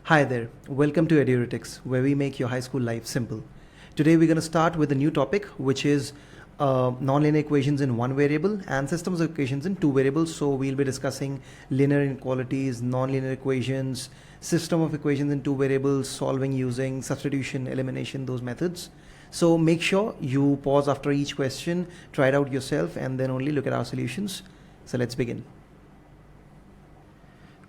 Hi there, welcome to Eduretics, where we make your high school life simple. Today we're going to start with a new topic, which is nonlinear equations in one variable and systems of equations in two variables. So we'll be discussing linear inequalities, nonlinear equations, system of equations in two variables, solving using substitution, elimination, those methods. So make sure you pause after each question, try it out yourself, and then only look at our solutions. So let's begin.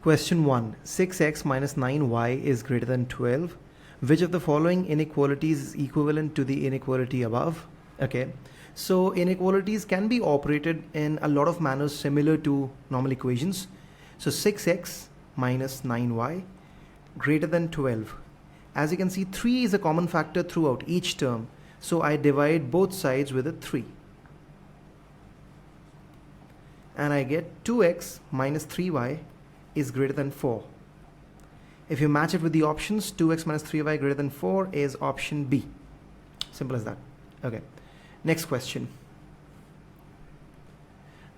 Question 1. 6x minus 9y is greater than 12. Which of the following inequalities is equivalent to the inequality above? Okay, so inequalities can be operated in a lot of manners similar to normal equations. So 6x minus 9y greater than 12. As you can see, 3 is a common factor throughout each term. So I divide both sides with a 3. And I get 2x minus 3y is greater than 4. If you match it with the options, 2x minus 3y greater than 4 is option B. Simple as that. Okay. Next question.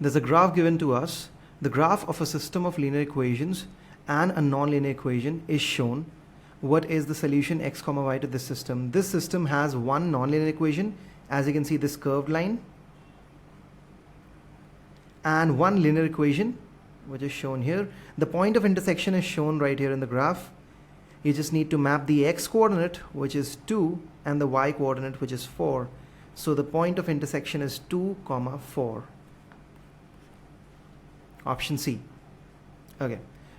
There's a graph given to us. The graph of a system of linear equations and a nonlinear equation is shown. What is the solution x comma y to this system? This system has one nonlinear equation, as you can see this curved line, and one linear equation, which is shown here. The point of intersection is shown right here in the graph. You just need to map the x coordinate, which is 2, and the y coordinate, which is 4. So the point of intersection is 2, 4. Option C. Okay,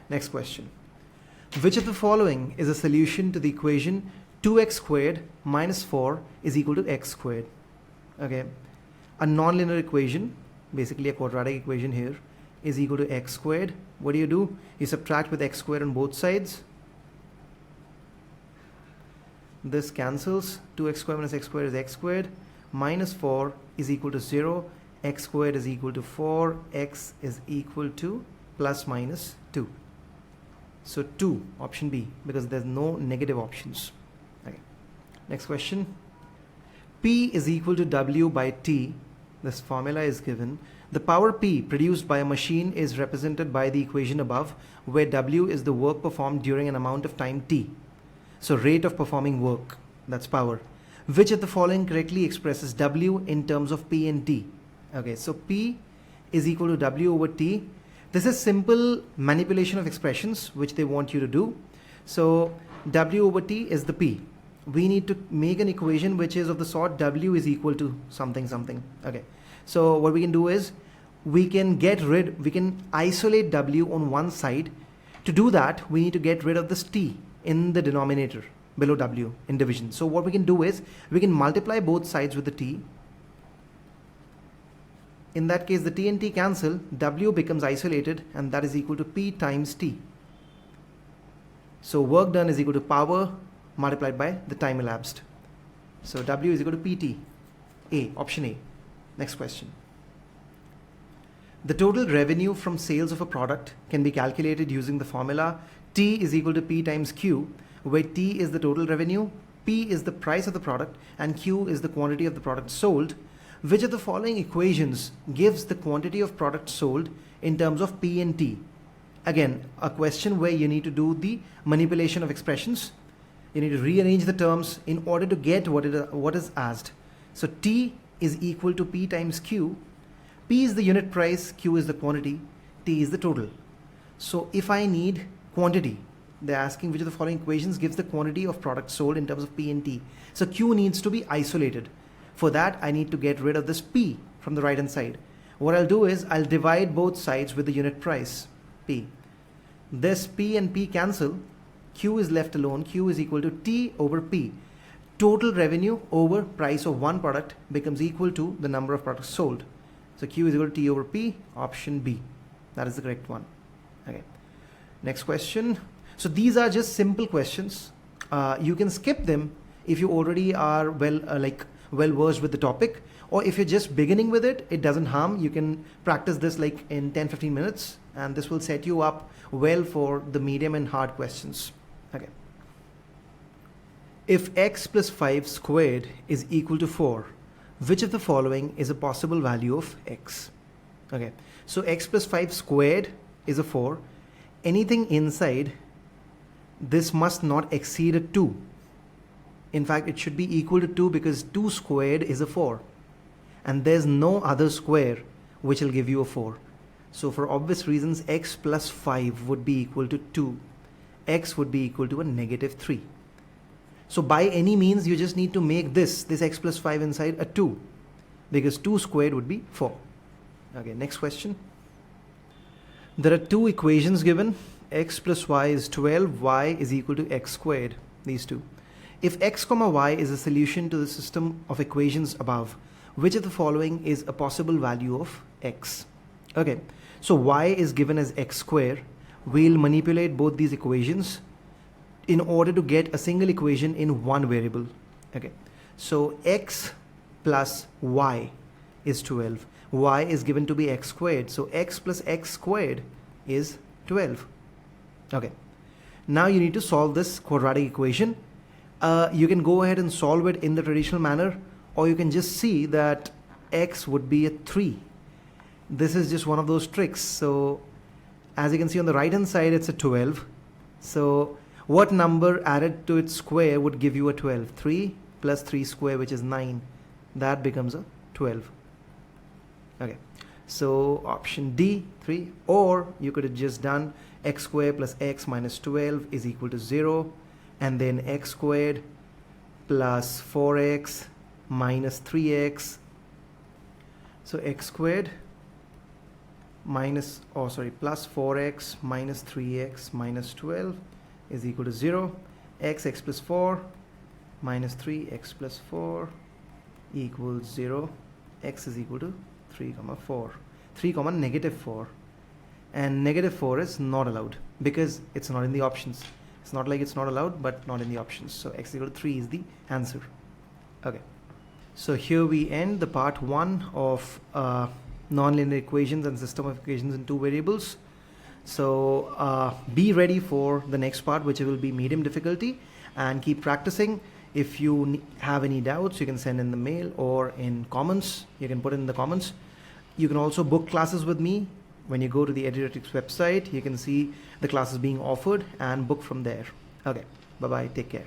next question. Which of the following is a solution to the equation 2x squared minus 4 is equal to x squared? Okay, a nonlinear equation, basically a quadratic equation here, is equal to x squared. What do? You subtract with x squared on both sides. This cancels. 2x squared minus x squared is x squared. Minus 4 is equal to 0. X squared is equal to 4. X is equal to plus minus 2. So 2, option B, because there's no negative options. Okay. Next question. P is equal to W by T. This formula is given. The power P produced by a machine is represented by the equation above, where W is the work performed during an amount of time T. So rate of performing work, that's power. Which of the following correctly expresses W in terms of P and T? Okay, so P is equal to W over T. This is simple manipulation of expressions which they want you to do. So W over T is the P. We need to make an equation which is of the sort W is equal to something something. Okay, so what we can do is we can isolate W on one side. To do that, we need to get rid of this T in the denominator below W in division. So what we can do is we can multiply both sides with the T. In that case, the T and T cancel, W becomes isolated, and that is equal to P times T. So work done is equal to power multiplied by the time elapsed. So W is equal to PT. A, option A. Next question. The total revenue from sales of a product can be calculated using the formula T is equal to P times Q, where T is the total revenue, P is the price of the product, and Q is the quantity of the product sold. Which of the following equations gives the quantity of product sold in terms of P and T? Again, a question where you need to do the manipulation of expressions. You need to rearrange the terms in order to get what is asked. So T is equal to P times Q. P is the unit price, Q is the quantity, T is the total. So if I need quantity, they're asking which of the following equations gives the quantity of product sold in terms of P and T. So Q needs to be isolated. For that, I need to get rid of this P from the right hand side. What I'll do is I'll divide both sides with the unit price, P. This P and P cancel. Q is left alone. Q is equal to T over P. Total revenue over price of one product becomes equal to the number of products sold. So Q is equal to T over P, option B. That is the correct one. Okay. Next question. So these are just simple questions. You can skip them if you already are well versed with the topic, or if you're just beginning with it, it doesn't harm. You can practice this like in 10-15 minutes, and this will set you up well for the medium and hard questions. Okay. If x plus 5 squared is equal to 4, which of the following is a possible value of x? Okay, so x plus 5 squared is a 4. Anything inside this must not exceed a 2. In fact, it should be equal to 2 because 2 squared is a 4. And there's no other square which will give you a 4. So for obvious reasons, x plus 5 would be equal to 2. X would be equal to a negative 3. So by any means, you just need to make this x plus 5 inside a 2, because 2 squared would be 4. Okay, next question. There are two equations given. X plus y is 12, y is equal to x squared, these two. If x comma y is a solution to the system of equations above, which of the following is a possible value of x? Okay, so y is given as x square. We'll manipulate both these equations in order to get a single equation in one variable. Okay, so x plus y is 12. Y is given to be x squared, so x plus x squared is 12. Okay, now you need to solve this quadratic equation. You can go ahead and solve it in the traditional manner, or you can just see that x would be a 3. This is just one of those tricks. So as you can see on the right hand side, it's a 12. So what number added to its square would give you a 12? 3 plus 3 square, which is 9. That becomes a 12. Okay, so option D, 3. Or you could have just done x squared plus x minus 12 is equal to 0. And then x squared plus 4x minus 3x. So x squared plus 4x minus 3x minus 12 is equal to 0. X plus 4 minus 3x plus 4 equals 0. X is equal to 3 comma 4. 3 comma negative 4. And negative 4 is not allowed because it's not in the options. It's not like it's not allowed, but not in the options. So x is equal to 3 is the answer. Okay. So here we end the part 1 of nonlinear equations and system of equations in two variables. So be ready for the next part, which will be medium difficulty, and keep practicing. If you have any doubts, you can send in the mail or in comments. You can put it in the comments. You can also book classes with me. When you go to the Eduretics website, you can see the classes being offered and book from there. Okay, bye-bye, take care.